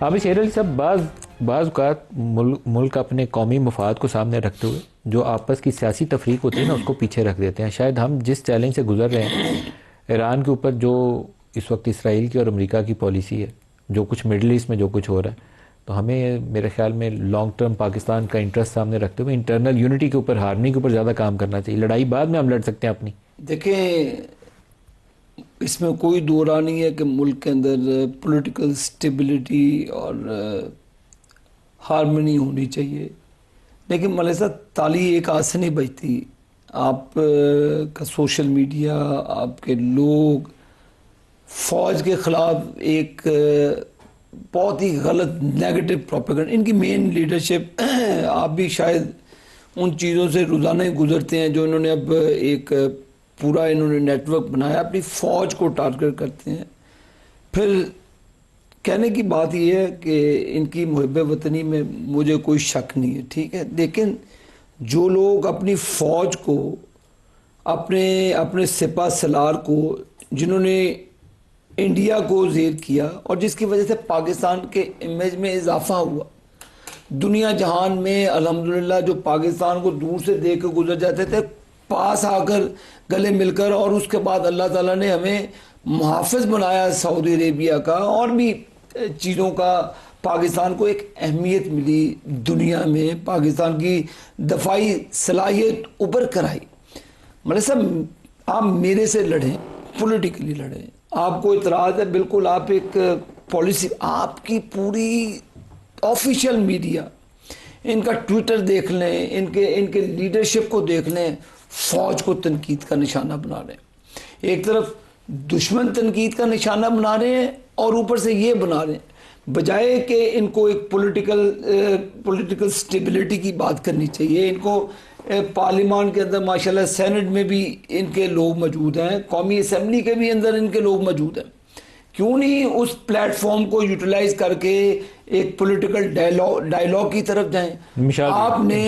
अब शेर अली साहब, बाज़ औक़ात मुल्क अपने कौमी मफाद को सामने रखते हुए जो आपस की सियासी तफरीक होती है ना, उसको पीछे रख देते हैं। शायद हम जिस चैलेंज से गुजर रहे हैं, ईरान के ऊपर जो इस वक्त इसराइल की और अमेरिका की पॉलिसी है, जो कुछ मिडल ईस्ट में जो कुछ हो रहा है, तो हमें मेरे ख्याल में लॉन्ग टर्म पाकिस्तान का इंटरेस्ट सामने रखते हुए इंटरनल यूनिटी के ऊपर, हार्मनी के ऊपर ज़्यादा काम करना चाहिए। लड़ाई बाद में हम लड़ सकते हैं अपनी। देखें, इसमें कोई दो राय नहीं है कि मुल्क के अंदर पॉलिटिकल स्टेबिलिटी और हारमोनी होनी चाहिए, लेकिन मलैसा ताली एक हाथ से नहीं बजती। आप का सोशल मीडिया, आपके लोग फौज के ख़िलाफ़ एक बहुत ही गलत नेगेटिव प्रोपेगेंडा, इनकी मेन लीडरशिप आप भी शायद उन चीज़ों से रोज़ाना ही गुजरते हैं जो इन्होंने अब एक पूरा इन्होंने नेटवर्क बनाया, अपनी फ़ौज को टारगेट करते हैं। फिर कहने की बात यह है कि इनकी मुहब्बे वतनी में मुझे कोई शक नहीं है, ठीक है, लेकिन जो लोग अपनी फ़ौज को, अपने सिपा सलार को, जिन्होंने इंडिया को ज़ेर किया और जिसकी वजह से पाकिस्तान के इमेज में इजाफा हुआ, दुनिया जहान में अल्हम्दुलिल्लाह जो पाकिस्तान को दूर से देख कर गुजर जाते थे, पास आकर गले मिलकर, और उसके बाद अल्लाह ताला ने हमें मुहाफ़िज़ बनाया सऊदी अरेबिया का, और भी चीज़ों का पाकिस्तान को एक अहमियत मिली दुनिया में, पाकिस्तान की दफाई सलाहियत उभर कर आई। मतलब सब आप मेरे से लड़ें, पॉलिटिकली लड़ें, आपको इतराज़ है, बिल्कुल आप एक पॉलिसी, आपकी पूरी ऑफिशियल मीडिया, इनका ट्विटर देख लें, इनके लीडरशिप को देख लें, फ़ौज को तनकीद का निशाना बना रहे हैं। एक तरफ दुश्मन तनकीद का निशाना बना रहे हैं और ऊपर से ये बना रहे हैं, बजाय कि इनको एक पॉलिटिकल स्टेबिलिटी की बात करनी चाहिए। इनको पार्लियामान के अंदर माशाल्लाह सेनेट में भी इनके लोग मौजूद हैं, कौमी असम्बली के भी अंदर इनके लोग मौजूद हैं, क्यों नहीं उस प्लेटफॉर्म को यूटिलाइज करके एक पॉलिटिकल डायलॉग की तरफ जाएं। आपने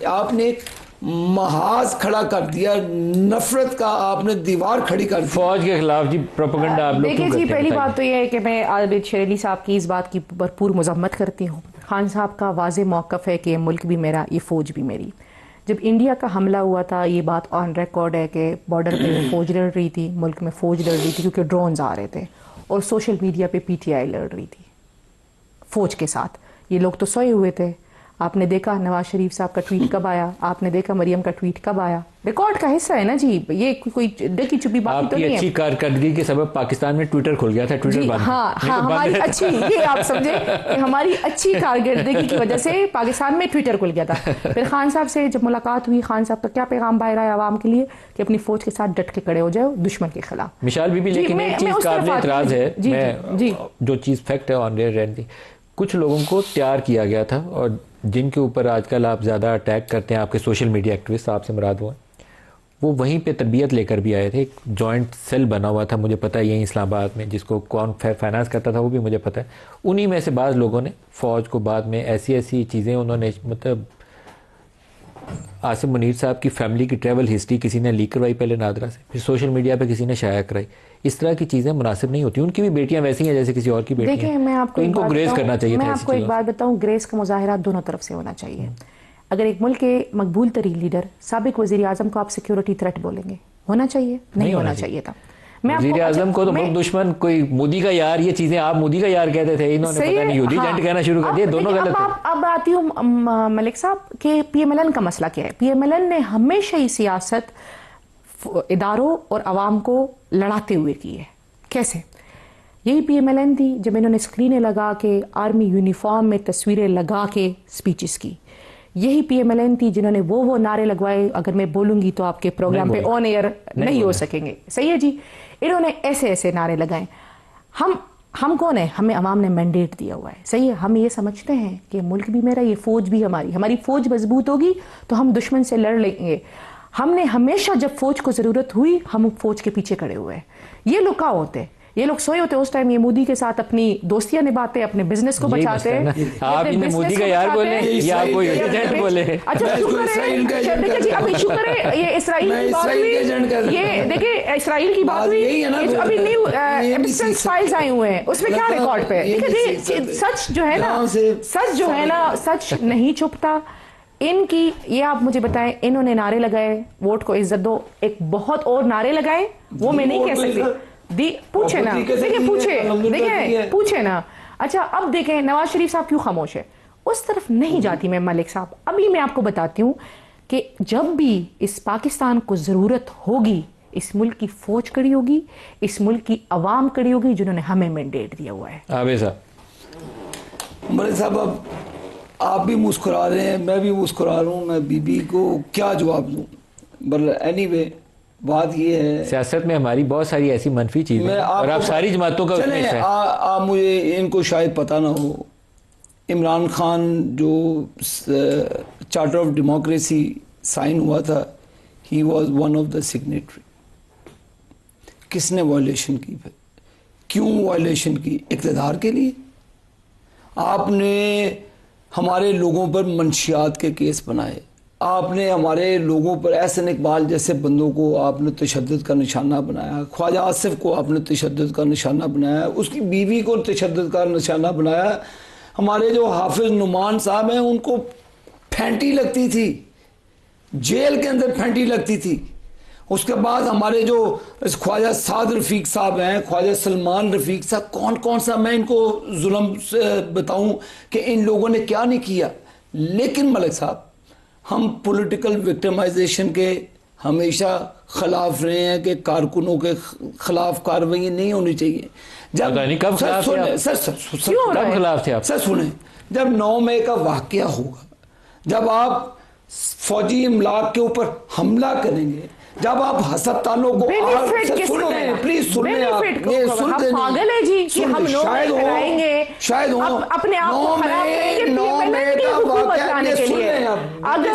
आपने एक महाज खड़ा कर दिया, नफरत का आपने दीवार खड़ी कर दी फौज के खिलाफ जी, प्रोपेगेंडा आप लोग देखिए जी, पहली बात तो यह है कि मैं आबिद शेर अली साहब की इस बात की भरपूर मजम्मत करती हूँ। खान साहब का वाज़े मौक़िफ़ है कि ये मुल्क भी मेरा, ये फ़ौज भी मेरी। जब इंडिया का हमला हुआ था, ये बात ऑन रिकॉर्ड है कि बॉर्डर पे फ़ौज लड़ रही थी, मुल्क में फ़ौज लड़ रही थी क्योंकि ड्रोन्स आ रहे थे, और सोशल मीडिया पे PTI लड़ रही थी फ़ौज के साथ। ये लोग तो सोए हुए थे। आपने देखा नवाज शरीफ साहब का ट्वीट कब आया, आपने देखा मरियम का ट्वीट कब आया, रिकॉर्ड का हिस्सा है ना जी, ये कोई डकी चुपी बात तो नहीं है। अच्छी कारकर्दगी के सबब पाकिस्तान में ट्विटर खुल गया था, ट्विटर बंद। हाँ, हमारी अच्छी, ये आप समझे कि हमारी अच्छी कारकर्दगी की वजह से पाकिस्तान में ट्विटर खुल गया था। फिर खान साहब से जब मुलाकात हुई, खान साहब का क्या पैगाम बाहर आया आवाम के लिए कि अपनी फौज के साथ डट के खड़े हो जाओ दुश्मन के खिलाफ। मिसाल बीबी, लेकिन एक चीज काबिल एतराज है, जो चीज फैक्ट है ऑन एयर, कुछ लोगों को तैयार किया गया था और जिनके ऊपर आजकल आप ज़्यादा अटैक करते हैं, आपके सोशल मीडिया एक्टिविस्ट, आपसे मुराद वो वहीं पे तरबियत लेकर भी आए थे। एक जॉइंट सेल बना हुआ था, मुझे पता है, यहीं इस्लामाबाद में, जिसको कौन फाइनेंस करता था वो भी मुझे पता है। उन्हीं में से बाज़ लोगों ने फ़ौज को बाद में ऐसी चीज़ें उन्होंने, मतलब आसिम मुनीर साहब की फैमिली की ट्रैवल हिस्ट्री किसी ने लीक करवाई पहले नादरा से, फिर सोशल मीडिया पे किसी ने शाया कराई। इस तरह की चीज़ें मुनासिब नहीं होती। उनकी भी बेटियां वैसी हैं जैसे किसी और की बेटियां। देखिए, मैं आपको इनको ग्रेस करना चाहिए। मैं आपको एक बात बताऊं, ग्रेस का मुजाहरा दोनों तरफ से होना चाहिए। अगर एक मुल्क के मकबूल तरीन लीडर साबिक वज़ीर आज़म को आप सिक्योरिटी थ्रेट बोलेंगे, होना चाहिए? नहीं होना चाहिए था। वज़ीर आज़म को तो मुल्क दुश्मन, कोई मोदी का यार, ये चीजें आप मोदी का यार कहते थे, इन्होंने पता नहीं यूदी जेंट कहना शुरू कर दिया। दोनों गलत है। अब आती हूँ मलिक साहब के PMLN का मसला क्या है। PMLN ने हमेशा ही सियासत इदारों और अवाम को लड़ाते हुए की है। कैसे? यही PMLN थी जब इन्होंने स्क्रीनें लगा के आर्मी यूनिफॉर्म में तस्वीरें लगा के स्पीचेस की। यही PMLN थी जिन्होंने वो नारे लगवाए, अगर मैं बोलूंगी तो आपके प्रोग्राम पे ऑन एयर नहीं हो सकेंगे। सही है जी, इन्होंने ऐसे नारे लगाए। हम कौन है? हमें अवाम ने मैंडेट दिया हुआ है। सही है, हम ये समझते हैं कि मुल्क भी मेरा, ये फौज भी हमारी फौज मजबूत होगी तो हम दुश्मन से लड़ लेंगे। हमने हमेशा जब फौज को जरूरत हुई, हम फौज के पीछे खड़े हुए हैं। ये लोग क्या होते हैं? ये लोग सोए होते उस टाइम, ये मोदी के साथ अपनी दोस्तियां निभाते, अपने बिजनेस को बचाते हैं। आप इन्हें मोदी का यार बोले या आप कोई एजेंट बोले? अच्छा देखिए जी, अब इशू करें ये इसराइल की बात हुई, ये देखिए इसराइल की बात हुई, अभी न्यू एविडेंस फाइल्स आए हुए हैं, उसमें क्या रिकॉर्ड पे? देखिए जी, सच जो है ना सच नहीं छुपता। इनकी ये आप मुझे बताएं, इन्होंने नारे लगाए वोट को इज्जत दो, एक बहुत और नारे लगाए, वो मैं नहीं कह सकती, पूछे ना, देखिए पूछे ना। अच्छा अब देखें नवाज शरीफ साहब क्यों खामोश है, उस तरफ नहीं जाती मैं मलिक साहब। अभी मैं आपको बताती हूं कि जब भी इस पाकिस्तान को जरूरत होगी, इस मुल्क की फौज खड़ी होगी, इस मुल्क की अवाम खड़ी होगी, जिन्होंने हमें मैंडेट दिया हुआ है। आबे साहब, मलिक साहब, अब आप भी मुस्कुरा रहे हैं, मैं भी मुस्कुरा रहा हूँ, मैं बीबी को क्या जवाब दूँ? बट एनीवे बात ये है, सियासत में हमारी बहुत सारी ऐसी मनफी चीजें हैं और आप सारी जमातों का उसमें हिस्सा हैं। आप मुझे, इनको शायद पता ना हो, इमरान खान जो चार्टर ऑफ डेमोक्रेसी साइन हुआ था, he was one of the signatory. किसने वायलेशन की? क्यों वायलेशन की? इक़्तिदार के लिए। आपने हमारे लोगों पर मंशियात के केस बनाए, आपने हमारे लोगों पर एहसन इकबाल जैसे बंदों को आपने तशद्दुद का निशाना बनाया, ख्वाजा आसिफ को आपने तशद्दुद का निशाना बनाया, उसकी बीवी को तशद्दुद का निशाना बनाया। हमारे जो हाफिज नुमान साहब हैं उनको फैंटी लगती थी, जेल के अंदर फैंटी लगती थी। उसके बाद हमारे जो ख्वाजा साद रफ़ीक साहब हैं, ख्वाजा सलमान रफ़ीक साहब, कौन कौन सा मैं इनको जुल्म से बताऊं कि इन लोगों ने क्या नहीं किया। लेकिन मलिक साहब, हम पॉलिटिकल विक्टिमाइजेशन के हमेशा खिलाफ रहे हैं कि कारकुनों के खिलाफ कार्रवाई नहीं होनी चाहिए। जब कब खिलाफ थे आप? सर सुने, जब 9 मई का वाकया होगा, जब आप फौजी इमलाक के ऊपर हमला करेंगे, जब आप अस्पतालों को प्लीज सुन ले, आप ये सुन ले, पागल है जी कि हम शायद हो अपने आप को खराब करेंगे पीएमएलएन की हुकूमत लाने के लिए। अगर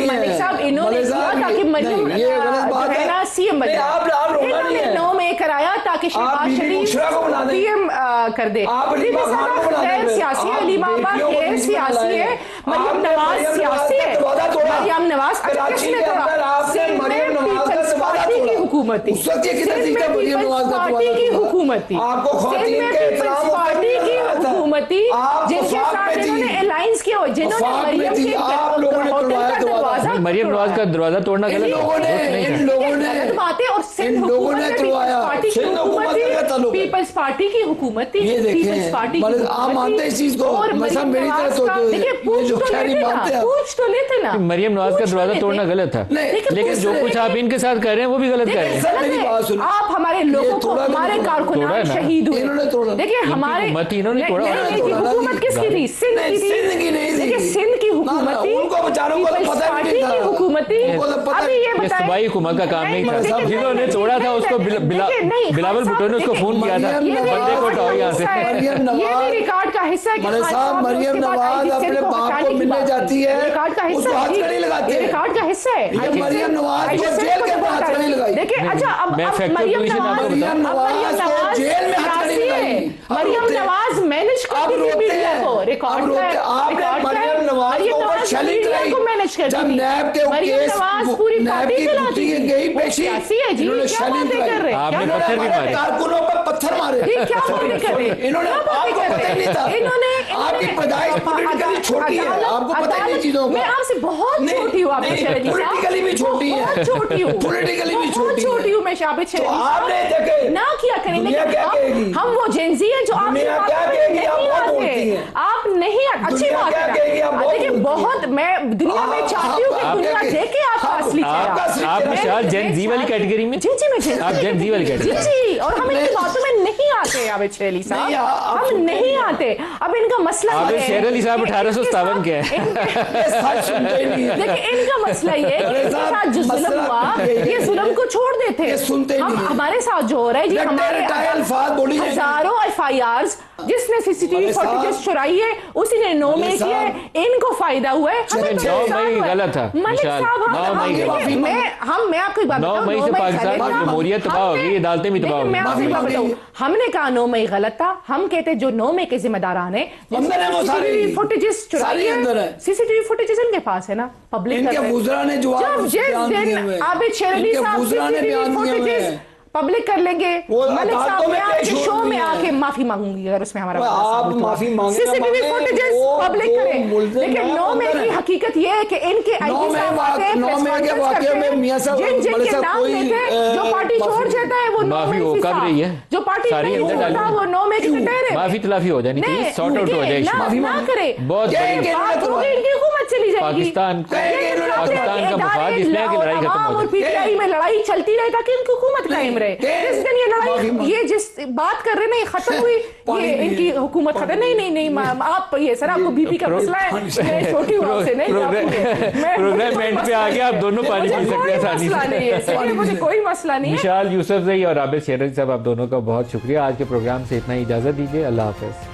मलिक साहब इन्होंने किया ताकि मरियम है ना सीएम बने, इन्होंने 9 मई कराया ताकि शहबाज शरीफ पीएम कर दे। गैर सियासी है, अली बाबा गैर सियासी है, मरियम नवाज सियासी है। मरियम नवाज किसने तोड़ा? पीपल्स पार्टी की हुकूमत थी, पार्टी की हुकूमत थी, पीपल्स पार्टी की हुकूमत थी, जिनके साथ इन्होंने अलायंस किया हो, जिन्होंने मरियम के होटल का दरवाजा, मरियम नवाज का दरवाजा तोड़ना गलत बातें, और सिंध हुकूमत पार्टी की हुकूमत थी, पीपल्स पार्टी की हुकूमत थी, पीपल्स पार्टी की हुकूमत थी। और पूछ तो लेते ना, मरियम नवाज का दरवाजा तोड़ना गलत था, लेकिन जो कुछ आप इनके साथ कर रहे हैं वो भी गलत कर रहे हैं। आप हमारे लोगों को, हमारे कारकुनान शहीद हुए, देखिए हमारे हुकूमत किसकी थी? सिंध की थी। देखिए सिंध की हुकूमत थी, पार्टी की हुकूमत थी। अभी ये बताइए हुकूमत का काम नहीं था, जिन्होंने तोड़ा था उसको बिलावल भुट्टो ने उसको फोन किया था, बंदे को हटाओ यहाँ से। ये भी रिकॉर्ड का हिस्सा है कि मरियम नवाज अपने बाप को मिलने जाती है, रिकॉर्ड का हिस्सा है, रिकॉर्ड का हिस्सा है। मरियम नवाज को जेल के अंदर हथकड़ी लगाई। देखिए अच्छा, अब मरियम नवाज जेल में हथकड़ी लगाई। मरियम नवाज मैनेज करती थी मीडिया को, रिकॉर्ड मरियम नवाज को मैनेज करती थी। मरियम नवाज पूरी पार्टी चलाती थी, सियासी है जी, क्या बातें कर रहे हैं? आपने पत्थर भी मारे, कारकुनों पर पत्थर मारे, क्या बातें कर रहे हैं? इन्होंने, आपको पता ही नहीं था, आपकी पैदाइश पॉलिटिकली छोटी है, आपको पता ही नहीं चीजों का। मैं आपसे बहुत छोटी हूँ, पॉलिटिकली भी छोटी है, छोटी हूँ, पॉलिटिकली भी छोटी हूँ मैं शाबित तो आपने देखे ना किया करेंगे। हम वो जेंजी हैं जो आप नहीं आते, आप नहीं, अच्छी बात है। देखिए बहुत मैं दुनिया में चाहती हूँ कि दुनिया देखे आपका असली चेहरा। आप शायद जेन जी वाली कैटेगरी में, जी मैं आप जेन जी वाली कैटेगरी, जी, और हम इनकी बातों में नहीं आते आबिद शेर अली साहब, हम नहीं आते। अब इनका मसला आबिद शेर अली साहब 1857 के हैं। देखिए इनका मसला ये इनके साथ जो जुल्म हुआ, ये जुल्म को छोड़ देते, हम हमारे साथ जो हो रहा है जी, हमारे हजारों FIRs जिसने सीसीटीवी मलिक साहब, फुटेजेस चुराई है उसी ने 9 मई मलिक किया है, साहब, इनको फायदा हुआ है। हमें तो 9 नुकसान मई हुआ है। गलत था, मलिक विशाल, साहब, 9 मई देखिए, माफी मैं आपको एक बात 9 बताऊं, मई से 9 पाकिस्तान गलत की था। जमहूरियत तबाह हो गई, अदालतें भी तबाह हो मैं गई। आपको एक बात माफी बताऊं, मांगिए। हमने कहा 9 मई गलत था। हम कहते जो 9 मई के जिम्मेदारान है, अंदर है वो सारे, फुटेजेस चुराई सारे अंदर है, है। सीसीटीवी फुटेजेस इनके पास है ना, पब्लिक इनके वुज़रा ने जवाब जिस बयान दिए दिन हुए हैं। आबिद शेर अली इनके साहब वुज़रा ने सीसीटीवी बयान दिए हुए फुटेजेस हैं। पब्लिक कर लेंगे, वो मलिक अदालतों साहब में मैं आपके पेश शो हो में रही आके है। माफी मांगूंगी अगर उसमें हमारा वो बड़ा आप सबूत माफी हो। मांगे ना सीसीटीवी मांगे, फुटेजेस वो पब्लिक दो करें, मुल्ज़िम लेकिन हैं, 9 मई अंदर की हैं। हकीकत ये है कि इनके 9 आईजी साहब आते हैं, 9 मई के प्रेस वाक़े कॉन्फ्रेंस में करते मियां साहब, हैं, जिन मलिक के साहब नाम कोई, लेते हैं, जो पार्टी माफी छोड़ जाता है वो 9 माफी मई वो की कब साहब। रही है? जो पार्टी सारी नहीं अंदर छोड़ता डाली। वो 9 मई की कटेर है। माफी तलाफी हो जानी चाहिए, सॉर्ट आउट हो जाए इशू। माफी ना मांगे। करे, बहुत ये बड़ी बात होगी, इनकी हुकूमत चली जाएगी। पाकिस्तान का मफाद इसलिए है कि लड़ाई खत्म हो और जाए। पीटीआई में लड़ाई चलती रहे ताकि इनकी हुकूमत कायम रहे। जिस दिन ये माफी लड़ाई, मांगे। ये जिस बात कर रहे हैं ये खत्म हुई, पानी ये पीजिए। इनकी हुकूमत खत्म। नहीं आप ये सर आपको बीपी का मसला है, मैं छोटी हूँ आपसे नहीं प्रोग्राम एंड पे आ गया, आप दोनों पानी पी सकते हैं आसानी मसला नहीं है से। सर, मुझे कोई मसला नहीं है। विशाल यूसुफजई और आबिद शेर अली साहब, आप दोनों का बहुत शुक्रिया। आज के प्रोग्राम से इतना ही इजाजत दीजिए। अल्लाह हाफिज।